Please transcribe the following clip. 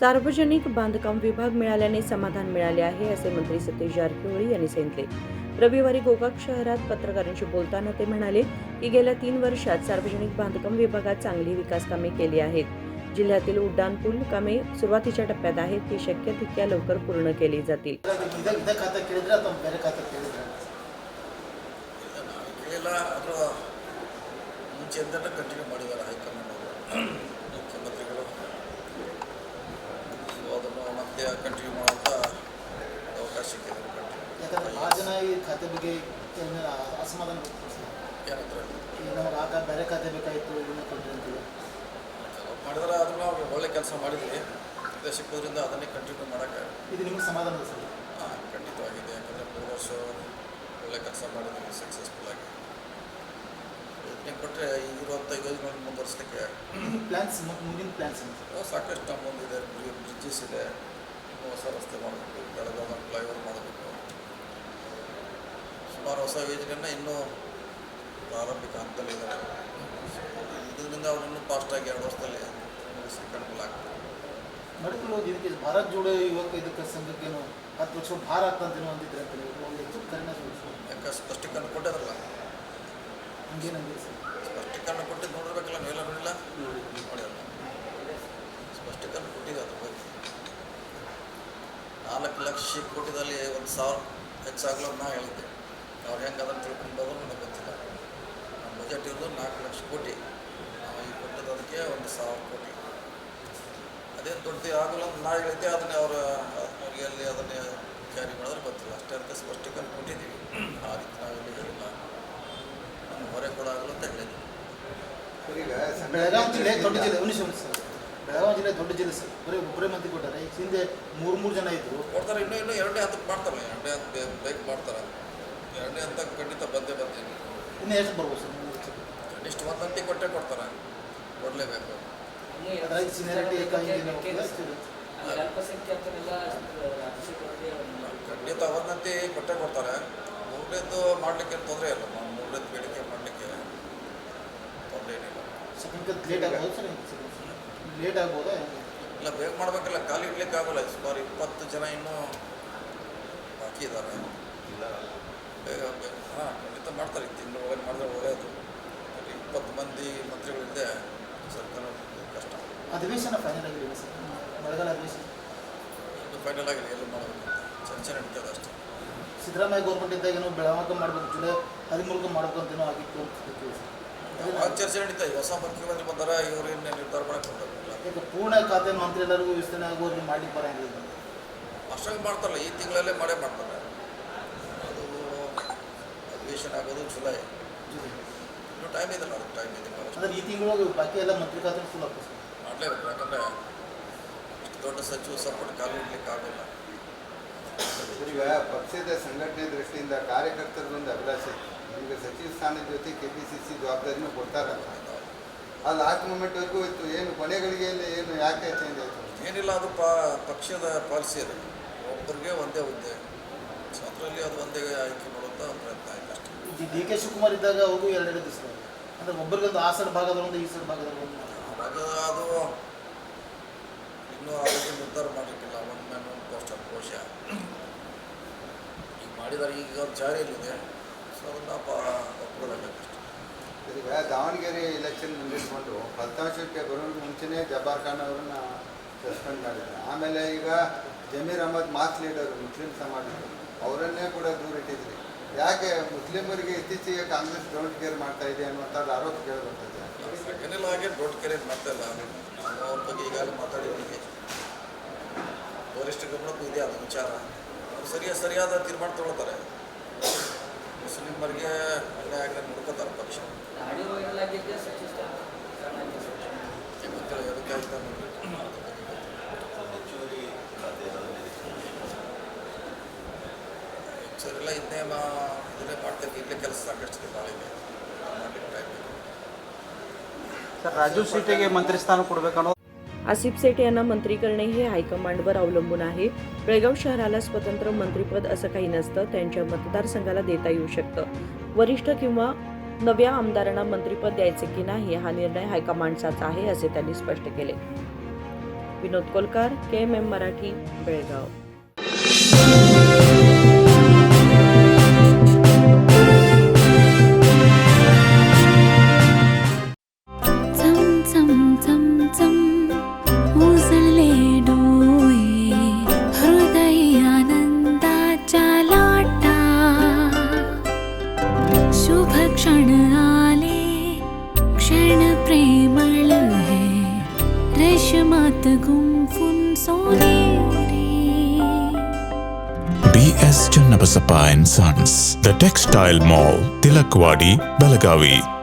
सार्वजनिक बांधकाम विभाग मिळाल्याने समाधान मिळाले आहे, असे मंत्री सतीश जारकिहोळी यांनी सांगितले. रविवारी गोकाक शहरात पत्रकारांशी बोलताना ते म्हणाले की गेल्या 3 वर्षात सार्वजनिक बांधकाम विभागात चांगली विकास कामे केली आहेत. जिल्ह्यातील उड्डाणपूल कामे सुरुवातीच्या टप्प्यात आहेत, ती शक्य तितक्या लवकर पूर्ण केली जातील. ಮುಂಚೆಯಿಂದಲೇ ಕಂಟಿನ್ಯೂ ಮಾಡಿದ್ದಾರೆ ಹೈಕಮಾಂಡ್ ಅವರು, ಮುಖ್ಯಮಂತ್ರಿಗಳು. ಸೊ ಅದನ್ನು ಮತ್ತೆ ಕಂಟಿನ್ಯೂ ಮಾಡುವಂಥ ಅವಕಾಶ ಸಿಕ್ಕಿದೆ. ಯಾಕಂದರೆ ಭಾಳ ಜನ ಈ ಖಾತೆ ಬಗ್ಗೆ ಅಸಮಾಧಾನ ಏನಂದ್ರೆ ನಮಗೆ ಬೇರೆ ಖಾತೆ ಬೇಕಾಯಿತು ಇದನ್ನು ಕೊಟ್ಟರೆ ಅಂತೀವಿ ಮಾಡಿದ್ರೆ ಅದನ್ನು ನಾವು ಒಳ್ಳೆ ಕೆಲಸ ಮಾಡಿದ್ವಿ. ಇದೇ ಸಿಕ್ಕೋದ್ರಿಂದ ಅದನ್ನೇ ಕಂಟಿನ್ಯೂ ಮಾಡೋಕ್ಕೆ ಇದು ನಿಮಗೆ ಸಮಾಧಾನ ಸರ್? ಖಂಡಿತವಾಗಿದೆ. ಯಾಕಂದರೆ 3 ವರ್ಷ ಒಳ್ಳೆ ಕೆಲಸ ಮಾಡಿದ್ವಿ ಸಕ್ಸಸ್ಫುಲ್ ಆಗಿ. ಇದನ್ನೇ ಕೊಟ್ಟರೆ ಈಗಿರುವಂಥ ಯೋಜನೆ ಮುಂದುವರಿಸಲಿಕ್ಕೆ ಮುಂದಿನ ಪ್ಲ್ಯಾನ್ಸ್ ಸಾಕಷ್ಟು ನಮ್ಮ ಮುಂದಿದೆ. ಬ್ರಿಡ್ಜಸ್ ಇದೆ, ಇನ್ನೂ ಹೊಸ ರಸ್ತೆ ಮಾಡಬೇಕು, ಬೆಳಗಾವಿ ಫ್ಲೈಓವರ್ ಮಾಡಬೇಕು, ಸುಮಾರು ಹೊಸ ಯೋಜನೆಯನ್ನು ಇನ್ನೂ ಪ್ರಾರಂಭಿಕ ಹಂತದಲ್ಲಿದ್ದಾರೆ. ಇದರಿಂದ ಅವರನ್ನು ಫಾಸ್ಟಾಗಿ 2 ವರ್ಷದಲ್ಲಿ ಮುಗಿಸಲಿಕ್ಕೆ ಅನುಕೂಲ ಆಗ್ತದೆ. ಮೆಡಿಕಲ್ ಇದಕ್ಕೆ ಭಾರತ್ ಜೋಡೋ ಯುವಕ ಇದಕ್ಕೆ ಸಂಘಕ್ಕೇನು 10 ಲಕ್ಷ ಭಾರ ಆಗ್ತಂತೇನೋ ಅಂದಿದ್ರೆ ಅಂತ ಒಂದು ಹೆಚ್ಚು ಕರೆನ ಯಾಕೆ ಸ್ಪಷ್ಟೀಕರಣ ಕೊಟ್ಟಿದ್ರಲ್ಲ, ಹಂಗೇನಂದಿರಿ ಸರ್? ಸ್ಪಷ್ಟೀಕರಣ ಕೊಟ್ಟಿದ್ದು ನೋಡಿರ್ಬೇಕಲ್ಲ, ನೀವೆಲ್ಲ ನೋಡಿಲ್ಲ? ನೋಡಿರಲ್ಲ, ಸ್ಪಷ್ಟೀಕರಣ ಕೊಟ್ಟಿದೆ. ಅದ್ರ ಬಗ್ಗೆ 4 ಲಕ್ಷ ಕೊಟ್ಟಿದ್ದಲ್ಲಿ 1,000 ಹೆಚ್ಚಾಗಲು ನಾ ಹೇಳಿದ್ದೆ. ಅವ್ರು ಹೆಂಗೆ ಅದನ್ನು ತಿಳ್ಕೊಂಡೋದ್ರು ನನಗೆ ಗೊತ್ತಿಲ್ಲ. ನಮ್ಮ ಬಜೆಟ್ ಇರೋದು 4 ಲಕ್ಷ ಕೋಟಿ, ನಾವು ಈಗ ಕೊಟ್ಟಿದ್ದದಕ್ಕೆ 1,000 ಕೋಟಿ. ಅದೇನು ದೊಡ್ಡದು ಆಗಲ್ಲ ಅಂತ ನಾ ಹೇಳಿದ್ದೆ. ಅದನ್ನೇ ಅವ್ರಿಗೆ ಅಲ್ಲಿ ಅದನ್ನೇ ಕ್ಯಾರಿ ಮಾಡಿದ್ರೆ ಗೊತ್ತಿಲ್ಲ. ಅಷ್ಟೇ ಅಂತ ಸ್ಪಷ್ಟೀಕರಣ ಕೊಟ್ಟಿದ್ದೀವಿ. ಆ ರೀತಿ ನಾವೆಲ್ಲಿ ಹೇಳಿಲ್ಲ, ನಮ್ಮ ಹೊರೆ ಕೂಡ ಆಗಲ್ಲ ಅಂತ ಹೇಳಿದ್ವಿ. ಬೆಳಗಾವಿ ಜಿಲ್ಲೆ ದೊಡ್ಡ ಜಿಲ್ಲೆ, ಸರ್ ಬೆಳಗಾವಿ ಜಿಲ್ಲೆ ದೊಡ್ಡ ಜಿಲ್ಲೆ ಸರ್. ಒಬ್ಬರೇ ಮಂತ್ರಿ ಕೊಟ್ಟಾರೆ. ಈಗ ಹಿಂದೆ 3 ಜನ ಇದ್ದರು. ಕೊಡ್ತಾರೆ, ಇನ್ನೂ 2ನೇ ಹಂತಕ್ಕೆ ಮಾಡ್ತಾರೆ. 2ನೇ ಹಂತ ಬೇಕು ಮಾಡ್ತಾರೆ. 2ನೇ ಹಂತಕ್ಕೆ ಖಂಡಿತ ಬಂದೇ ಇನ್ನೂ ಎಷ್ಟು ಬರ್ಬೋದು ಸರ್? ಕನಿಷ್ಠ 1 ಹಂತಕ್ಕೆ ಕೊಡ್ತಾರೆ, ಕೊಡಲೇಬೇಕು. ಅದ್ರಾಗ ಸೀನಿಯರಿಟಿ ಖಂಡಿತ 1 ಹಂತಿ ಕೊಡ್ತಾರೆ. 3ನೇದು ಮಾಡಲಿಕ್ಕೆ ತೊಂದರೆ ಇಲ್ಲ. 3ನೇದು ಬೇಡಿಕೆ ಮಾಡಲಿಕ್ಕೆ ತೊಂದರೆ ಏನಿಲ್ಲ. ಲೇಟ್ ಆಗ್ಬೋದು ಸರ್? ಲೇಟ್ ಆಗ್ಬೋದಾ? ಇಲ್ಲ, ಬೇಗ ಮಾಡಬೇಕಲ್ಲ, ಖಾಲಿ ಇಡ್ಲಿಕ್ಕೆ ಆಗೋಲ್ಲ. ಸುಮಾರು 20 ಜನ ಇನ್ನೂ ಬಾಕಿ ಇದ್ದಾರೆ. ಬೇಗ ಖಂಡಿತ ಮಾಡ್ತಾರೆ. ಈ ತಿಂಗಳು ಒಳಗೆ ಮಾಡಿದ್ರೆ ಒಳ್ಳೆಯದು. 20 ಮಂದಿ ಮಂತ್ರಿಗಳಿದ್ದೆ ಸರ್ಕಾರ ಕಷ್ಟ. ಅಧಿವೇಶನ ಫೈನಲ್ ಆಗಿದೆ ಸರ್? ಮಳೆಗಾಲ ಅಧಿವೇಶನ ಇದು ಫೈನಲ್ ಆಗಿದೆ. ಎಲ್ಲ ಮಾಡಬೇಕು ಚರ್ಚೆ ನಡೀತದೆ ಅಷ್ಟೇ. ಸಿದ್ದರಾಮಯ್ಯ ಗೌರ್ಮೆಂಟ್ ಇದ್ದಾಗೇನೋ ಬೆಳಗಾವಿ ಮಾಡಬೇಕು, ಜುಲೈ 13 ಮಾಡಬೇಕು ಅಂತೇನೋ ಆಗಿತ್ತು ಅಂತ ಹೇಳ್ತೀವಿ ಸರ್. ಚರ್ಚೆ ನಡೀತಾ ಇದೆ. ಹೊಸ ಮುಖ್ಯಮಂತ್ರಿ ಬಂದಾರ, ಇವರು ಇನ್ನೇ ನಿರ್ಧಾರ ಮಾಡಕ್ಕೆ ಬರಬೇಕು. ಈಗ ಪೂರ್ಣ ಖಾತೆ ಮಂತ್ರಿ ಎಲ್ಲರಿಗೂ ವಿಸ್ತರಣೆ ಆಗೋರಿಗೆ ಮಾಡ್ಲಿಕ್ಕೆ ಬರೋಂಗಿಲ್ಲ. ಅಷ್ಟಾಗಿ ಮಾಡ್ತಾರಲ್ಲ, ಈ ತಿಂಗಳಲ್ಲೇ ಮಾಡ್ತಾರೆ. ಅದು ಅಧಿವೇಶನ ಆಗೋದು ಜುಲೈ. ಇನ್ನೂ ಟೈಮ್ ಇದೆಲ್ಲ, ಅದು ಟೈಮ್ ಇದೆ. ಅಂದರೆ ಈ ತಿಂಗಳೊಳಗೆ ಬಾಕಿ ಎಲ್ಲ ಮಂತ್ರಿ ಖಾತೆ ಫುಲ್ ಆಗ್ತದೆ ಸರ್? ಮಾಡಲೇಬೇಕು. ಯಾಕಂದರೆ ಇಷ್ಟು ದೊಡ್ಡ ಸಚಿವ ಸಂಪುಟ ಖಾಲಿ ಇಡ್ಲಿಕ್ಕೆ ಆಗೋಲ್ಲ. ಈಗ ಪಕ್ಷದ ಸಂಘಟನೆ ದೃಷ್ಟಿಯಿಂದ ಕಾರ್ಯಕರ್ತರದೊಂದು ಅಭಿಲಾಷೆ. ಈಗ ಸಚಿವ ಸ್ಥಾನದ ಜೊತೆ KPCC ಜವಾಬ್ದಾರಿನೂ ಕೊಡ್ತಾರಲ್ಲ, ಆ ಲಾಸ್ಟ್ ಮೂಮೆಂಟ್ವರೆಗೂ ಇತ್ತು. ಏನು ಕೊನೆಗಳಿಗೆಯಲ್ಲಿ ಏನು ಯಾಕೆ ಚೇಂಜ್ ಆಯಿತು? ಏನಿಲ್ಲ, ಅದು ಪಕ್ಷದ ಪಾಲಿಸಿ ಅದು. ಒಬ್ಬರಿಗೆ ಒಂದೇ ಹುದ್ದೆ, ಸೊ ಅದರಲ್ಲಿ ಅದು ಒಂದೇ ಆಯ್ಕೆ ಮಾಡುವಂಥ ಪ್ರಯತ್ನ ಆಯ್ತು ಅಷ್ಟೇ. DK ಶಿವಕುಮಾರ್ ಇದ್ದಾಗ ಅವ್ರಿಗೂ 2 ದಿವಸ ಅಂದರೆ ಒಬ್ಬರಿಗೊಂದು ಆ ಸೈಡ್ ಭಾಗದಲ್ಲೊಂದು ಈ ಸೈಡ್ ಭಾಗದಲ್ಲೊಂದು. ಅದು ಇನ್ನೂ ಅದಕ್ಕೆ ನಿರ್ಧಾರ ಮಾಡಲಿಕ್ಕಿಲ್ಲ. 1 ಮ್ಯಾನ್ 1 ಪೋಸ್ಟ್ ಕೋಶ ಈಗ ಮಾಡಿದ್ದಾರೆ. ಈಗ ಜಾರಿಯಲ್ಲಿದೆ. ಸೊ ಅದನ್ನು ಒಪ್ಕೊಳ್ಳಬೇಕಷ್ಟೆ. ಈಗ ದಾವಣಗೆರೆ ಎಲೆಕ್ಷನ್ ಮುಂದಿಟ್ಕೊಂಡು ಫಲಿತಾಂಶಕ್ಕೆ ಬರೋದು ಮುಂಚೆನೇ ಜಬ್ಬಾರ್ ಖಾನ್ ಅವರನ್ನ ಸಸ್ಪೆಂಡ್ ಮಾಡಿದ್ದಾರೆ. ಆಮೇಲೆ ಈಗ ಜಮೀರ್ ಅಹಮದ್ ಮಾಸ್ ಲೀಡರು ಮುಸ್ಲಿಂ ಸಮಾಜದ ಅವರನ್ನೇ ಕೂಡ ದೂರಿಟ್ಟಿದ್ರಿ. ಯಾಕೆ ಮುಸ್ಲಿಮರಿಗೆ ಇತ್ತೀಚೆಗೆ ಕಾಂಗ್ರೆಸ್ ಡೋಂಟ್ ಕೇರ್ ಮಾಡ್ತಾ ಇದೆ ಅನ್ನುವಂಥದ್ದು ಆರೋಪ ಕೇಳಿಬರ್ತದೆ. ಏನಿಲ್ಲ, ಹಾಗೆ ಡೋಂಟ್ ಕೇರ್ ಮಾಡ್ತಾ ಇಲ್ಲ. ನಾನು ಅವ್ರ ಬಗ್ಗೆ ಈಗಾಗಲೇ ಮಾತಾಡಿದ್ದೀನಿ. ವರಿಷ್ಠ ಗಮನಕ್ಕೂ ಇದೆ ಅದು ವಿಚಾರ. ಸರಿಯಾದ ತೀರ್ಮಾನ ತಗೊಳ್ತಾರೆ. ಮುಸ್ಲಿಮರಿಗೆ ಅನ್ಯಾಯ ಆಗದೆ ನೋಡ್ಕೋತಾರೆ ಪಕ್ಷ. ಗೊತ್ತಿಲ್ಲ ಎದಕ್ಕೆ ಆಯ್ತಾ ನೋಡಿ. ಹೆಚ್ಚರೆಲ್ಲ ಇದನ್ನೇ ಮಾಡ್ತೇವೆ. ಇಲ್ಲೇ ಕೆಲಸ ಸಾಕಷ್ಟಿದೆ, ಭಾಳ ಇದೆ, ಮಾಡಲಿಕ್ಕೆ ಟೈಮ್ ಇದೆ. सर राजू सीटेಗೆ मंत्री स्थान ಕೊಡಬೇಕನ್ನೋ आसिफ सेठ यांना मंत्री करणे हे हायकमांडवर अवलंबून आहे. बेळगाव शहराला स्वतंत्र मंत्रिपद असं काही नसतं, त्यांच्या मतदारसंघाला देता येऊ शकतं. वरिष्ठ किंवा नव्या आमदारांना मंत्रिपद द्यायचे की नाही हा निर्णय हायकमांडचाच आहे, असे त्यांनी स्पष्ट केले. विनोद कोलकार, KMM मराठी, बेळगाव. चम चम चम चम उजळले डोळे हृदय आनंदाच्या लाटा शुभ क्षण आले क्षण प्रेमळ है रेशमात गुंफून सोनेरी BS Channabasappa and Sons, The Textile Mall, Tilakwadi, Belagavi.